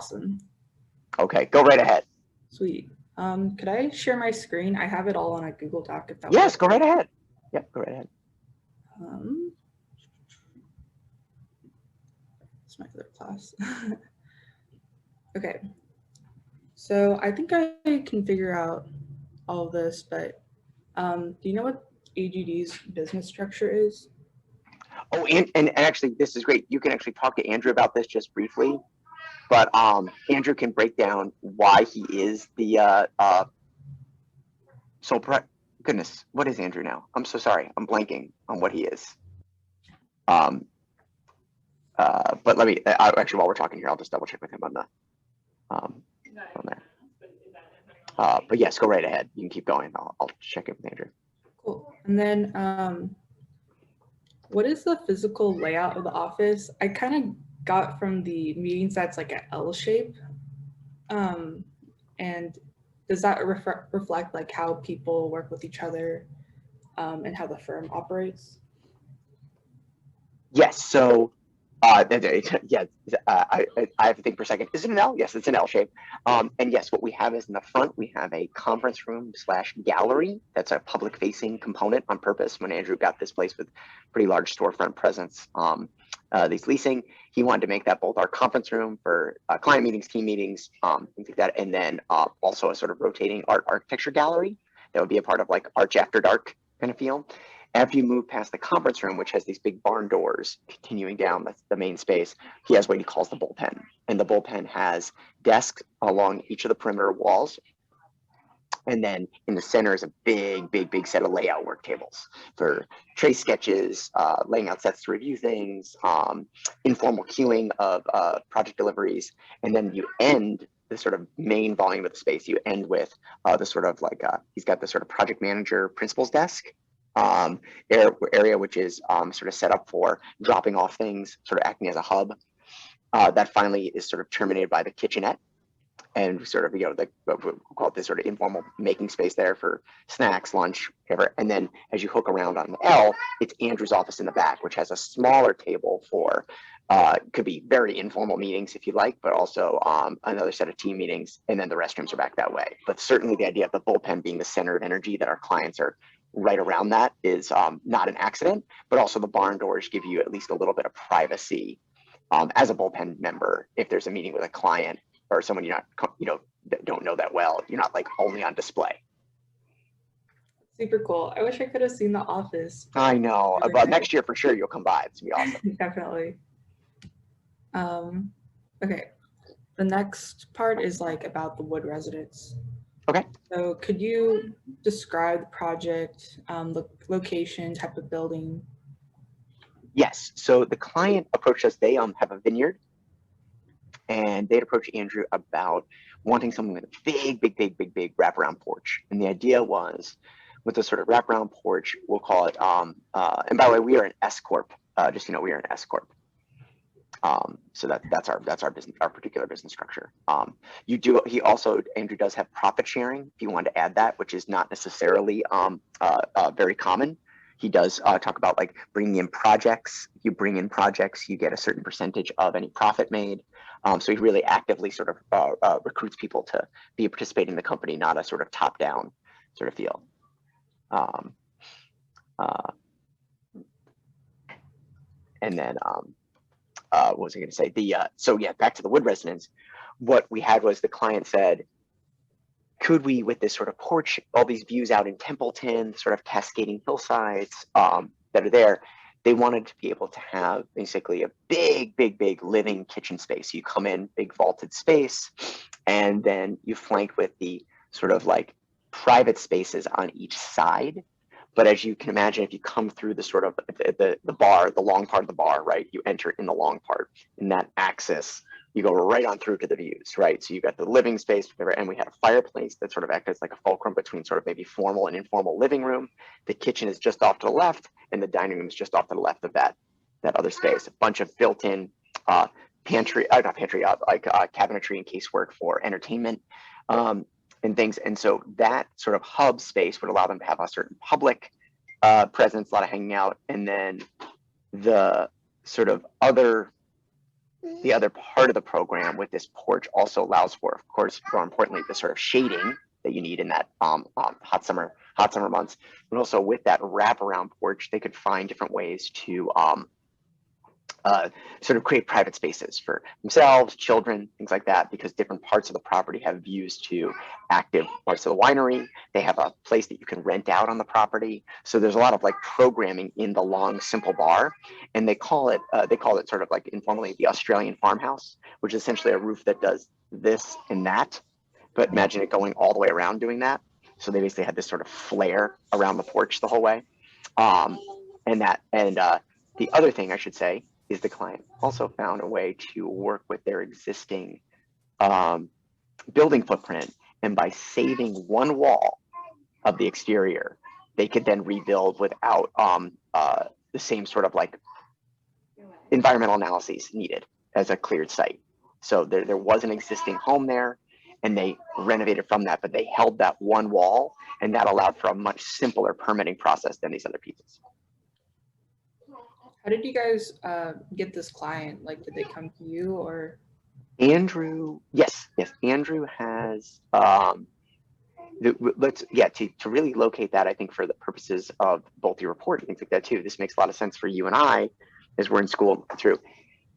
awesome. Okay, go right ahead. Sweet. Could I share my screen? I have it all on a Google Doc if that Yes, works. go right ahead. Yep, go right ahead. It's my third class. Okay. So I think I can figure out all of this, but do you know what AGD's business structure is? Oh, and actually, this is great. You can actually talk to Andrew about this just briefly, but Andrew can break down why he is the sole goodness, what is Andrew now? I'm so sorry. I'm blanking on what he is. But let me actually, while we're talking here, I'll just double check with him on the on there. But yes, go right ahead. You can keep going. I'll check in with Andrew. Cool. And then what is the physical layout of the office? I kind of got from the meetings that's like an L shape. And does that reflect like how people work with each other and how the firm operates? Yes. So yeah, I have to think for a second. Is it an L? Yes, it's an L shape. And yes, what we have is in the front, we have a conference room / gallery. That's a public facing component on purpose. When Andrew got this place with pretty large storefront presence, these leasing, he wanted to make that both our conference room for client meetings, team meetings, things like that. And then also a sort of rotating architecture gallery that would be a part of like Arch After Dark kind of feel. After you move past the conference room, which has these big barn doors continuing down the main space, he has what he calls the bullpen. And the bullpen has desks along each of the perimeter walls. And then in the center is a big set of layout work tables for trace sketches, laying out sets to review things, informal queuing of project deliveries. And then you end the sort of main volume of the space, you end with the sort of like, he's got the sort of project manager principal's desk area, which is sort of set up for dropping off things, sort of acting as a hub. That finally is sort of terminated by the kitchenette, and sort of, we'll call it this sort of informal making space there for snacks, lunch, whatever. And then as you hook around on the L, it's Andrew's office in the back, which has a smaller table for, could be very informal meetings if you like, but also another set of team meetings. And then the restrooms are back that way. But certainly the idea of the bullpen being the center of energy, that our clients are right around that, is not an accident, but also the barn doors give you at least a little bit of privacy as a bullpen member. If there's a meeting with a client or someone don't know that well, you're not like only on display. Super cool. I wish I could have seen the office. I know, but next year for sure you'll come by. It's gonna be awesome. Definitely. Okay. The next part is like about the Wood residence. Okay. So could you describe the project, the location, type of building? Yes. So the client approached us. They have a vineyard, and they'd approached Andrew about wanting something with a big wraparound porch. And the idea was, with a sort of wraparound porch, we'll call it. And by the way, we are an S corp. Just we are an S corp. So that's our business, our particular business structure. Andrew does have profit sharing, if you want to add that, which is not necessarily very common. He does talk about like bringing in projects. You bring in projects, you get a certain percentage of any profit made. So he really actively sort of recruits people to be a participating in the company, not a sort of top-down sort of feel. And then what was I going to say? So yeah, back to the Wood residence. What we had was the client said, could we, with this sort of porch, all these views out in Templeton, sort of cascading hillsides that are there, they wanted to be able to have basically a big living kitchen space. You come in, big vaulted space, and then you flank with the sort of like private spaces on each side. But as you can imagine, if you come through the sort of the bar, the long part of the bar, right, you enter in the long part. In that axis, you go right on through to the views, right? So you got the living space, and we had a fireplace that sort of acted as like a fulcrum between sort of maybe formal and informal living room. The kitchen is just off to the left, and the dining room is just off to the left of that other space. A bunch of built-in cabinetry and casework for entertainment. And things. And so that sort of hub space would allow them to have a certain public presence, a lot of hanging out. And then the sort of other the other part of the program with this porch also allows for, of course, more importantly, the sort of shading that you need in that hot summer months. But also with that wraparound porch, they could find different ways to sort of create private spaces for themselves, children, things like that, because different parts of the property have views to active parts of the winery. They have a place that you can rent out on the property. So there's a lot of like programming in the long, simple bar. And they call it sort of like informally the Australian farmhouse, which is essentially a roof that does this and that. But imagine it going all the way around doing that. So they basically had this sort of flare around the porch the whole way. And the other thing I should say is the client also found a way to work with their existing building footprint. And by saving one wall of the exterior, they could then rebuild without the same sort of like environmental analyses needed as a cleared site. So there was an existing home there and they renovated from that, but they held that one wall and that allowed for a much simpler permitting process than these other pieces. How did you guys get this client? Like, did they come to you or? Andrew, yes, Andrew has, to really locate that, I think for the purposes of both your report and things like that too, this makes a lot of sense for you and I as we're in school through.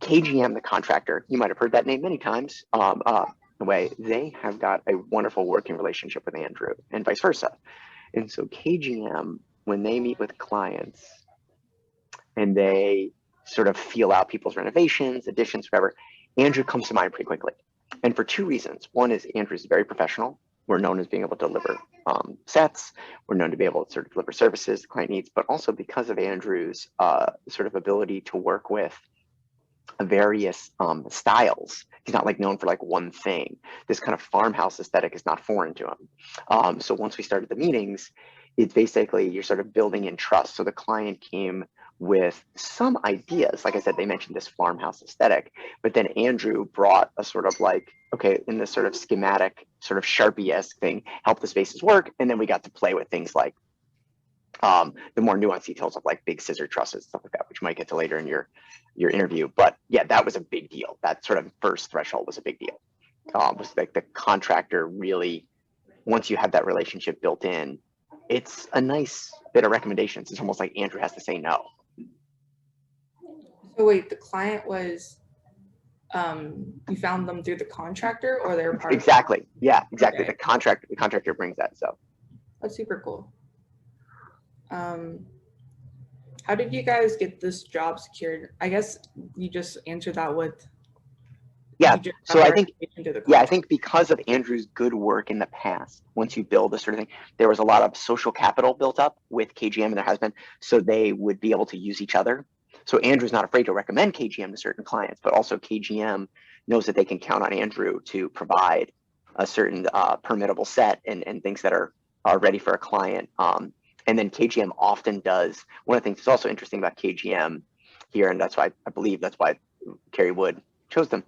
KGM, the contractor, you might have heard that name many times, the way they have got a wonderful working relationship with Andrew and vice versa. And so KGM, when they meet with clients and they sort of feel out people's renovations, additions, whatever, Andrew comes to mind pretty quickly. And for two reasons. One is Andrew's very professional. We're known as being able to deliver sets. We're known to be able to sort of deliver services the client needs, but also because of Andrew's sort of ability to work with various styles. He's not like known for like one thing. This kind of farmhouse aesthetic is not foreign to him. So once we started the meetings, it's basically you're sort of building in trust. So the client came with some ideas. Like I said, they mentioned this farmhouse aesthetic, but then Andrew brought a sort of like, okay, in this sort of schematic, sort of Sharpie-esque thing, help the spaces work. And then we got to play with things like the more nuanced details of like big scissor trusses, stuff like that, which might get to later in your interview. But yeah, that was a big deal. That sort of first threshold was a big deal. Was like the contractor really, once you have that relationship built in, it's a nice bit of recommendations. It's almost like Andrew has to say no. So wait, the client was, you found them through the contractor or they're part Exactly. of Yeah, exactly. Okay. The contractor brings that. So That's super cool. How did you guys get this job secured? I guess you just answered that with so I think because of Andrew's good work in the past, once you build this sort of thing, there was a lot of social capital built up with KGM and their husband, so they would be able to use each other. So Andrew's not afraid to recommend KGM to certain clients, but also KGM knows that they can count on Andrew to provide a certain permittable set and things that are ready for a client. And then KGM often does, one of the things that's also interesting about KGM here, and that's why I believe that's why Kerry Wood chose them,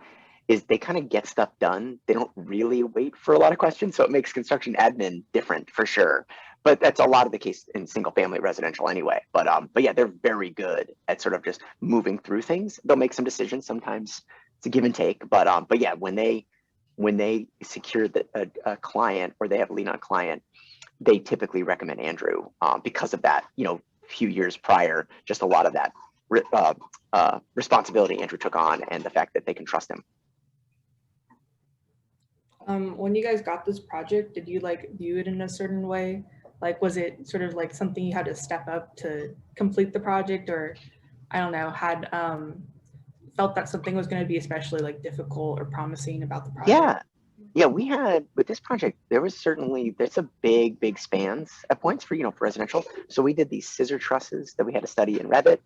is they kind of get stuff done. They don't really wait for a lot of questions. So it makes construction admin different for sure. But that's a lot of the case in single family residential anyway. But yeah, they're very good at sort of just moving through things. They'll make some decisions. Sometimes it's a give and take. But yeah, when they secure a client or they have a lead on a client, they typically recommend Andrew because of that, few years prior, just a lot of that responsibility Andrew took on and the fact that they can trust him. When you guys got this project, did you like view it in a certain way? Like, was it sort of like something you had to step up to complete the project, or I don't know, had felt that something was going to be especially like difficult or promising about the project? Yeah, we had with this project, there's a big spans at points for for residential. So we did these scissor trusses that we had to study in Revit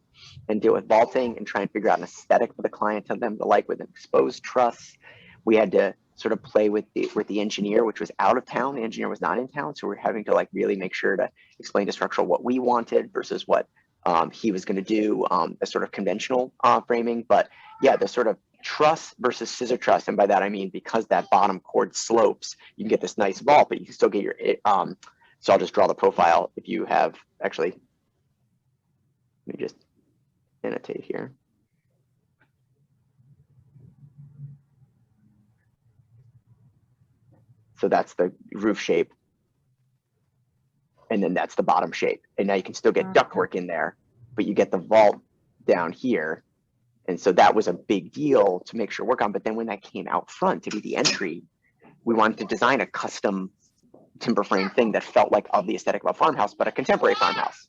and deal with vaulting and try and figure out an aesthetic for the client to them to like with an exposed truss. We had to sort of play with the engineer, which was out of town. The engineer was not in town, so we're having to like really make sure to explain to structural what we wanted versus what he was going to do, a sort of conventional framing. But yeah, the sort of truss versus scissor truss, and by that I mean because that bottom chord slopes, you can get this nice vault, but you can still get your so I'll just draw the profile. If you have actually, let me just annotate here. So that's the roof shape. And then that's the bottom shape. And now you can still get ductwork in there, but you get the vault down here. And so that was a big deal to make sure work on. But then when that came out front to be the entry, we wanted to design a custom timber frame thing that felt like of the aesthetic of a farmhouse, but a contemporary farmhouse.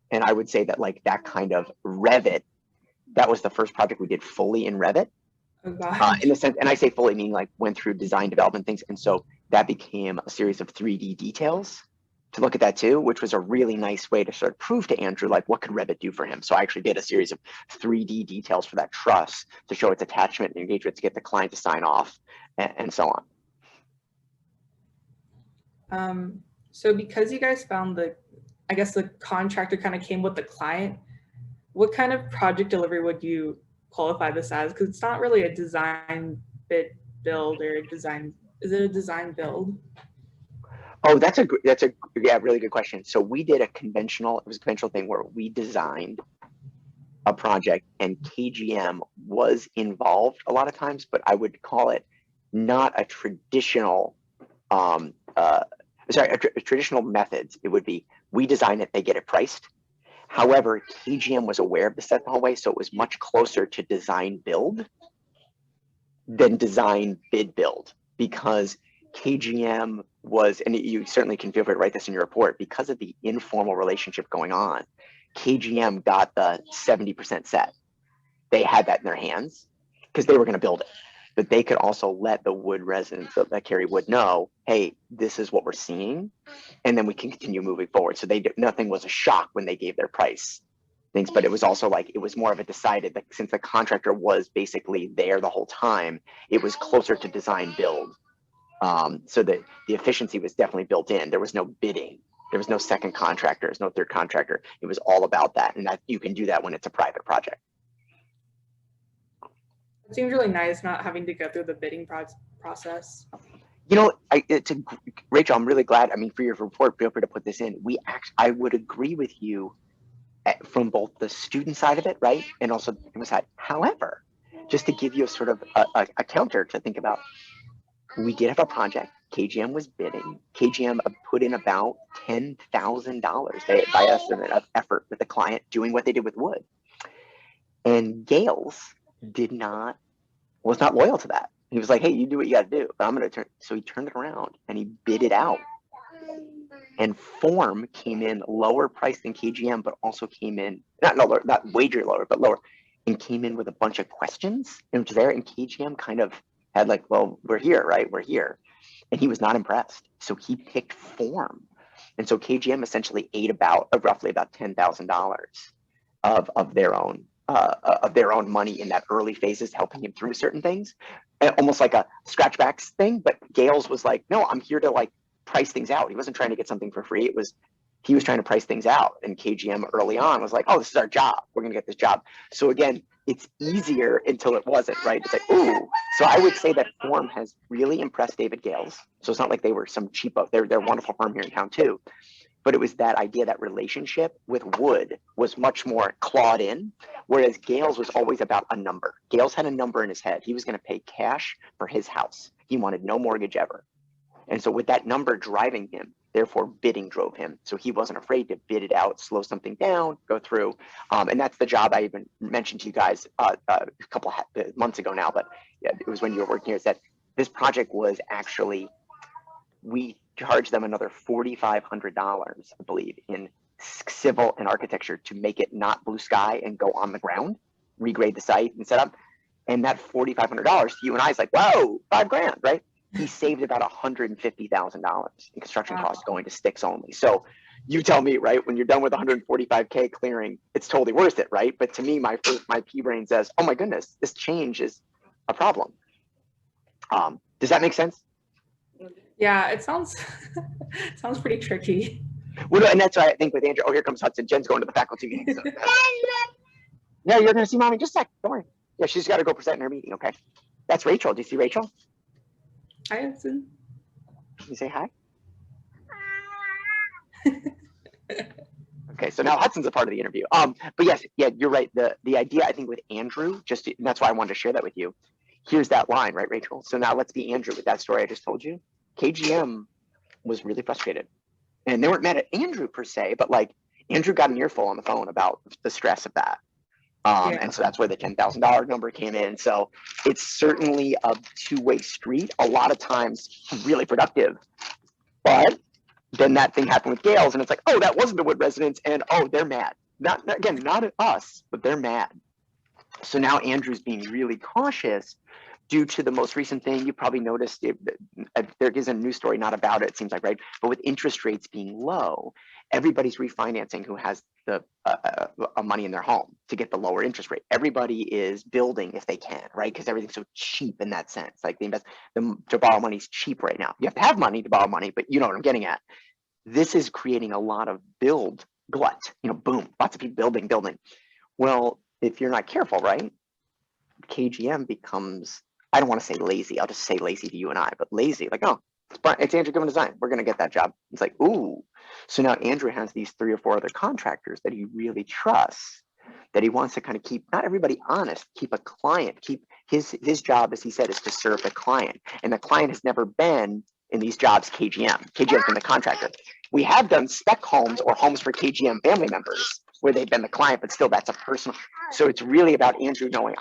And I would say that like that kind of Revit, that was the first project we did fully in Revit. In the sense, and I say fully meaning like went through design development things. And so that became a series of 3D details to look at that too, which was a really nice way to sort of prove to Andrew, like what could Revit do for him? So I actually did a series of 3D details for that truss to show its attachment and engagement to get the client to sign off and so on. So because you guys found I guess the contractor kind of came with the client, what kind of project delivery would you qualify this as? Because it's not really a design bid build or design. Is it a design build? Oh, that's a really good question. So we did it was a conventional thing where we designed a project and KGM was involved a lot of times, but I would call it not a traditional, traditional methods. It would be, we design it, they get it priced. However, KGM was aware of the set the whole way, so it was much closer to design build than design bid build, because KGM was, and you certainly can feel free to write this in your report, because of the informal relationship going on, KGM got the 70% set. They had that in their hands because they were going to build it. But they could also let the wood residents that carry wood know, hey, this is what we're seeing, and then we can continue moving forward. So nothing was a shock when they gave their price things, but it was also like, it was more of a decided, like, since the contractor was basically there the whole time, it was closer to design build. So the efficiency was definitely built in. There was no bidding. There was no second contractor. There's no third contractor. It was all about that. And that you can do that when it's a private project. It seems really nice not having to go through the bidding process. You know, Rachel, I'm really glad. I mean, for your report, feel free to put this in. I would agree with you from both the student side of it, right? And also the consumer side. However, just to give you a sort of a counter to think about, we did have a project. KGM was bidding. KGM put in about $10,000 by estimate of effort with the client doing what they did with wood. And Gales was not loyal to that. He was like, hey, you do what you got to do, but I'm going to turn. So he turned it around and he bid it out. And Form came in lower price than KGM, but also came in, not wager lower, but lower, and came in with a bunch of questions. And was there, and KGM kind of had like, well, we're here, right? We're here. And he was not impressed. So he picked Form. And so KGM essentially ate roughly about $10,000 of their own money in that early phases, helping him through certain things, almost like a scratchbacks thing. But Gales was like, no, I'm here to like price things out. He wasn't trying to get something for free. He was trying to price things out. And KGM early on was like, oh, this is our job. We're going to get this job. So again, it's easier until it wasn't, right? It's like, ooh. So I would say that Form has really impressed David Gales. So it's not like they were some cheapo. They're a wonderful firm here in town too. But it was that idea, that relationship with wood was much more clawed in, whereas Gales was always about a number. Gales had a number in his head. He was going to pay cash for his house. He wanted no mortgage ever. And so with that number driving him, therefore bidding drove him. So he wasn't afraid to bid it out, slow something down, go through. And that's the job I even mentioned to you guys a couple of months ago now, but yeah, it was when you were working here, is that this project was actually, we charged them another $4,500, I believe, in civil and architecture to make it not blue sky and go on the ground, regrade the site and set up. And that $4,500, you and I is like, whoa, $5,000, right? He saved about $150,000 in construction costs going to sticks only. So you tell me, right, when you're done with 145K clearing, it's totally worth it, right? But to me, my pea brain says, oh my goodness, this change is a problem. Does that make sense? Yeah, it sounds pretty tricky. Well, and that's why I think with Andrew. Oh, here comes Hudson. Jen's going to the faculty meeting. So. Yeah, you're going to see mommy in just a sec. Don't worry. Yeah, she's got to go present in her meeting. Okay. That's Rachel. Do you see Rachel? Hi, Hudson. Can you say hi? Okay, so now Hudson's a part of the interview. But yes, yeah, you're right. The idea, I think, with Andrew, and that's why I wanted to share that with you, here's that line, right, Rachel? So now let's be Andrew with that story I just told you. KGM was really frustrated. And they weren't mad at Andrew per se, but like Andrew got an earful on the phone about the stress of that. And so that's where the $10,000 number came in. So it's certainly a two-way street. A lot of times really productive, but then that thing happened with Gales, and it's like, oh, that wasn't the Wood residents, and oh, they're mad. Not again, not at us, but they're mad. So now Andrew's being really cautious due to the most recent thing. You probably noticed there is a news story, not about it seems like, right? But with interest rates being low, everybody's refinancing who has the money in their home to get the lower interest rate. Everybody is building if they can, right? Because everything's so cheap in that sense. Like to borrow money is cheap right now. You have to have money to borrow money, but you know what I'm getting at. This is creating a lot of build glut, boom, lots of people building. Well, if you're not careful, right, KGM becomes, I don't want to say lazy, I'll just say lazy to you and I, but lazy, like, oh, it's Andrew Goodman Design, we're going to get that job. It's like, ooh. So now Andrew has these 3 or 4 other contractors that he really trusts, that he wants to kind of keep, not everybody honest, keep a client, keep his job, as he said, is to serve the client. And the client has never been in these jobs KGM. KGM's been the contractor. We have done spec homes or homes for KGM family members where they've been the client, but still that's a personal. So it's really about Andrew knowing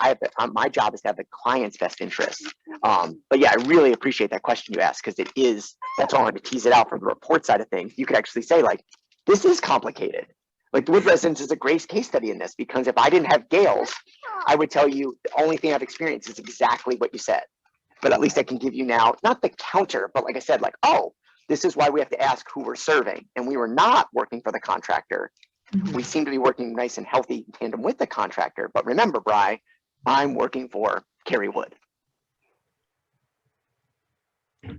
my job is to have the client's best interest. But yeah, I really appreciate that question you asked, because that's all I wanted to tease it out from the report side of things. You could actually say, like, this is complicated. Like the Wood residence is a great case study in this, because if I didn't have Gales, I would tell you the only thing I've experienced is exactly what you said. But at least I can give you now, not the counter, but like I said, like, oh, this is why we have to ask who we're serving. And we were not working for the contractor. We seem to be working nice and healthy in tandem with the contractor. But remember, Bri, I'm working for Kerry Wood.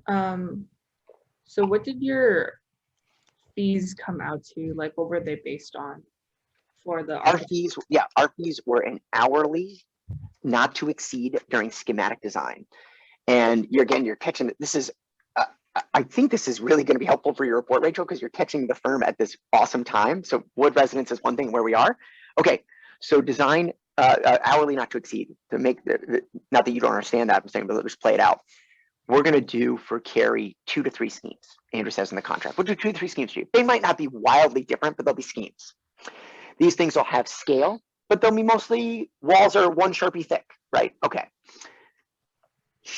So what did your fees come out to? Like, what were they based on for the our fees? Yeah, our fees were an hourly, not to exceed during schematic design. And you're catching, this is, I think this is really going to be helpful for your report, Rachel, because you're catching the firm at this awesome time. So Wood residence is one thing where we are. Okay, so design hourly not to exceed, to make, not that you don't understand that, I'm saying, but let's play it out. We're going to do for Kerry 2 to 3 schemes. Andrew says in the contract, we'll do 2 to 3 schemes for you. They might not be wildly different, but they'll be schemes. These things will have scale, but they'll be mostly walls are 1 Sharpie thick, right? Okay.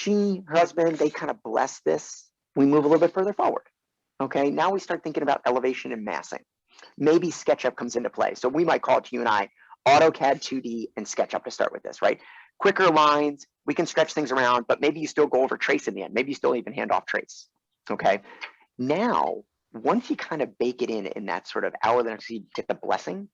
Her husband, they kind of bless this. We move a little bit further forward. Okay, now we start thinking about elevation and massing. Maybe SketchUp comes into play. So we might call it to you and I, AutoCAD 2D and SketchUp to start with this, right? Quicker lines, we can stretch things around, but maybe you still go over trace in the end. Maybe you still even hand off trace. Okay, now, once you kind of bake it in that sort of hour that you get the blessing,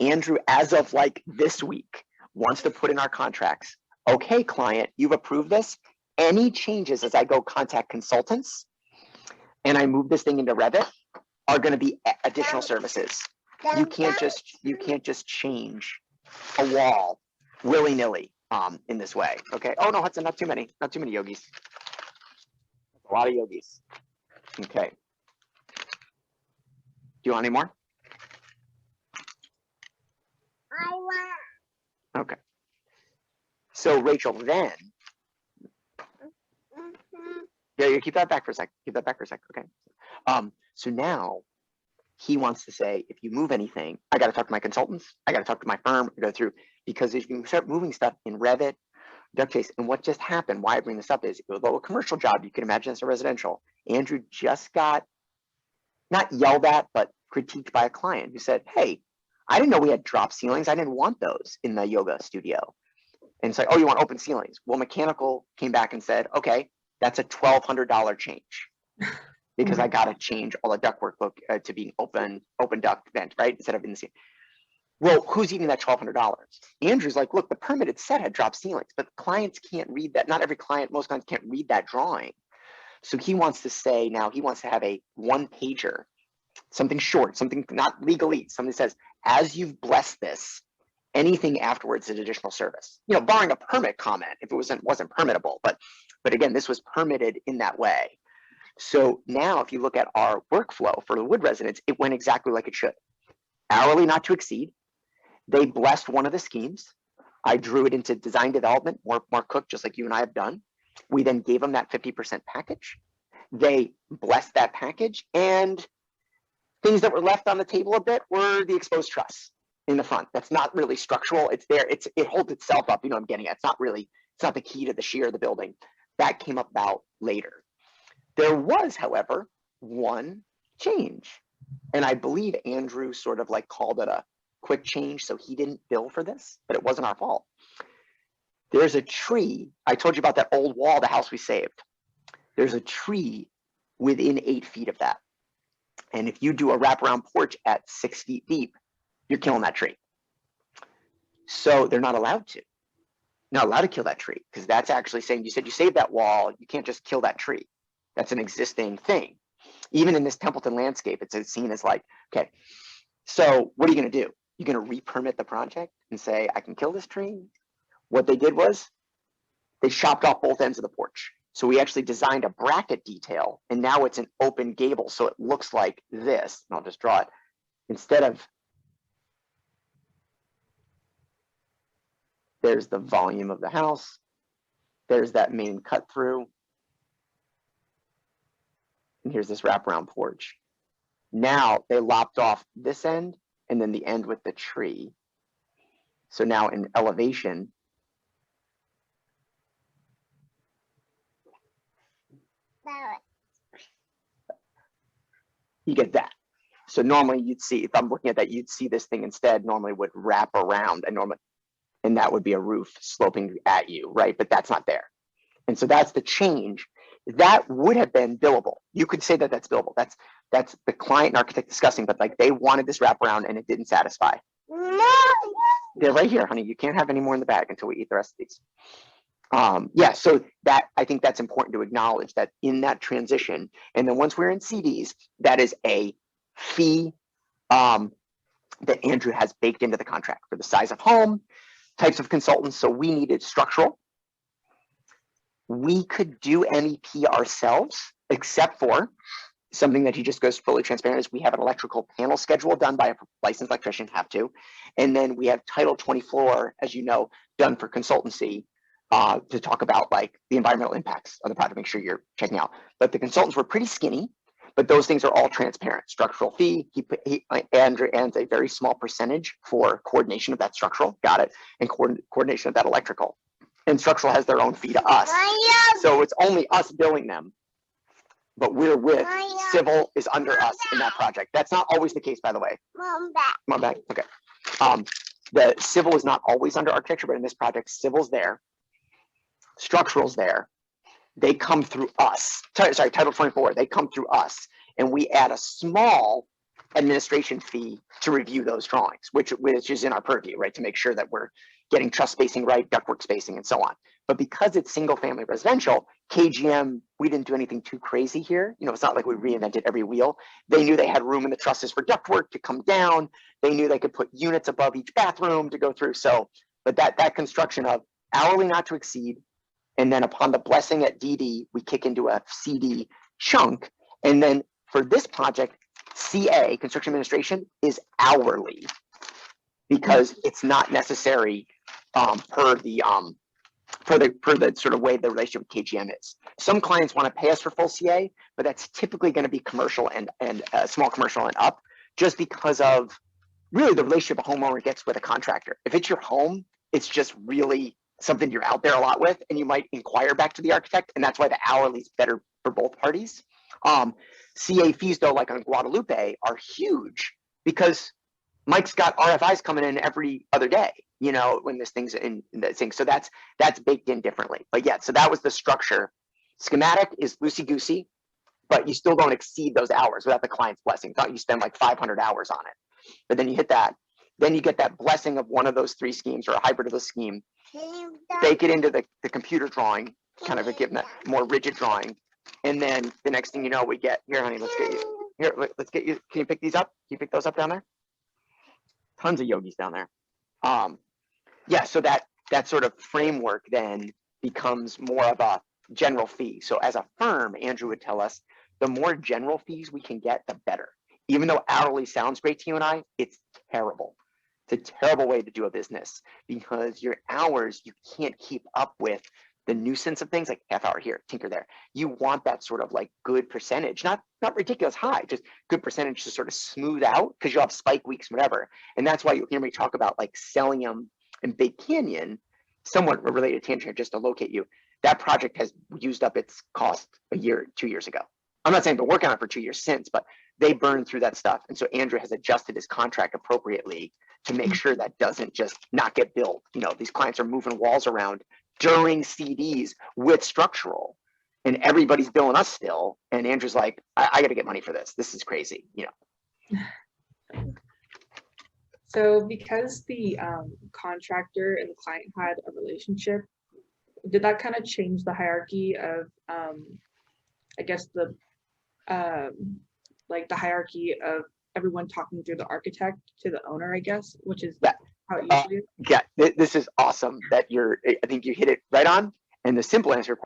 Andrew, as of like this week, wants to put in our contracts, okay, client, you've approved this. Any changes as I go contact consultants and I move this thing into Revit are going to be additional services. You can't just change a wall willy-nilly in this way. Okay. Oh no, Hudson, not too many yogis. A lot of yogis. Okay. Do you want any more? I want. Okay. So Rachel, then. Yeah, you keep that back for a sec. Okay. So now he wants to say, if you move anything, I got to talk to my consultants. I got to talk to my firm. I go through, because if you start moving stuff in Revit, duct chase, and what just happened, why I bring this up is, although a commercial job, you can imagine it's a residential. Andrew just got not yelled at, but critiqued by a client who said, hey, I didn't know we had drop ceilings. I didn't want those in the yoga studio. And it's like, oh, you want open ceilings? Well, mechanical came back and said, okay, that's a $1,200 change because I got to change all the ductwork to being open duct vent, right? Instead of in the ceiling. Well, who's eating that $1,200? Andrew's like, look, the permitted set had drop ceilings, but clients can't read that. Not every client, most clients can't read that drawing. So he wants to say now, he wants to have a 1-pager, something short, something not legally, something that says, as you've blessed this, anything afterwards is additional service. You know, barring a permit comment if it wasn't permittable, but again, this was permitted in that way. So now if you look at our workflow for the Wood residents, it went exactly like it should. Hourly not to exceed. They blessed one of the schemes. I drew it into design development, Mark Cook, just like you and I have done. We then gave them that 50% package. They blessed that package, and things that were left on the table a bit were the exposed truss in the front. That's not really structural. It's there. It holds itself up. You know what I'm getting at. It's not the key to the shear of the building. That came about later. There was, however, one change. And I believe Andrew sort of like called it a quick change, so he didn't bill for this, but it wasn't our fault. There's a tree. I told you about that old wall, the house we saved. There's a tree within 8 feet of that. And if you do a wraparound porch at 6 feet deep, you're killing that tree. So they're not allowed to. Not allowed to kill that tree, because that's actually saying, you said you saved that wall, you can't just kill that tree. That's an existing thing. Even in this Templeton landscape, it's seen as like, okay, so what are you going to do? You're going to re-permit the project and say, I can kill this tree? What they did was they chopped off both ends of the porch. So we actually designed a bracket detail, and now it's an open gable. So it looks like this, and I'll just draw it. Instead of, there's the volume of the house. There's that main cut through. And here's this wraparound porch. Now they lopped off this end and then the end with the tree. So now in elevation, you get that. So normally you'd see, if I'm looking at that, you'd see this thing instead normally would wrap around and that would be a roof sloping at you, right? But that's not there. And so that's the change. That would have been billable. You could say that that's billable. That's the client and architect discussing, but like they wanted this wraparound and it didn't satisfy. They're right here, honey. You can't have any more in the bag until we eat the rest of these. Yeah, so that, I think that's important to acknowledge that in that transition, and then once we're in CDs, that is a fee that Andrew has baked into the contract for the size of home, types of consultants. So we needed structural. We could do MEP ourselves, except for something that he just goes fully transparent is we have an electrical panel schedule done by a licensed electrician, have to. And then we have Title 24, as you know, done for consultancy to talk about like the environmental impacts of the project, make sure you're checking out. But the consultants were pretty skinny, but those things are all transparent. Structural fee, Andrew adds a very small percentage for coordination of that structural, got it, and coordination of that electrical. And structural has their own fee to us. So it's only us billing them, but we're with civil is under us in that project. That's not always the case, by the way. Mom back. Okay. The civil is not always under architecture, but in this project, civil's there, structural's there. They come through us. Sorry, Title 24. They come through us, and we add a small administration fee to review those drawings, which is in our purview, right? To make sure that we're getting truss spacing right, ductwork spacing, and so on. But because it's single family residential, KGM, we didn't do anything too crazy here. You know, it's not like we reinvented every wheel. They knew they had room in the trusses for ductwork to come down. They knew they could put units above each bathroom to go through. So, but that construction of hourly not to exceed, and then upon the blessing at DD, we kick into a CD chunk. And then for this project, CA, construction administration, is hourly because it's not necessary per the sort of way the relationship with KGM is. Some clients want to pay us for full CA, but that's typically going to be commercial and small commercial and up, just because of really the relationship a homeowner gets with a contractor. If it's your home, it's just really something you're out there a lot with, and you might inquire back to the architect, and that's why the hourly is better for both parties. CA fees, though, like on Guadalupe, are huge because Mike's got RFIs coming in every other day, you know, when this thing's in the thing. So that's baked in differently. But yeah, so that was the structure. Schematic is loosey-goosey, but you still don't exceed those hours without the client's blessing. You spend like 500 hours on it. But then you hit that. Then you get that blessing of one of those three schemes or a hybrid of the scheme. Bake it into the computer drawing, kind of give that more rigid drawing. And then the next thing you know, we get, here, honey, let's get you, can you pick these up? Can you pick those up down there? Tons of yogis down there. Yeah, so that sort of framework then becomes more of a general fee. So as a firm, Andrew would tell us, the more general fees we can get, the better. Even though hourly sounds great to you and I, it's terrible It's a terrible way to do a business because your hours, you can't keep up with the nuisance of things like half hour here, tinker there. You want that sort of like good percentage, not ridiculous high, just good percentage to sort of smooth out because you'll have spike weeks, whatever. And that's why you'll hear me talk about like Selenium and Big Canyon, somewhat related tangent just to locate you. That project has used up its cost a year, 2 years ago. I'm not saying been working on it for 2 years since, but they burned through that stuff. And so Andrew has adjusted his contract appropriately to make sure that doesn't just not get built. You know, these clients are moving walls around during CDs with structural, and everybody's billing us still. And Andrew's like, I got to get money for this. This is crazy, you know. So because the contractor and the client had a relationship, did that kind of change the hierarchy of, I guess, the like the hierarchy of everyone talking through the architect to the owner, I guess, which is how it usually is? Yeah, this is awesome that I think you hit it right on. And the simple answer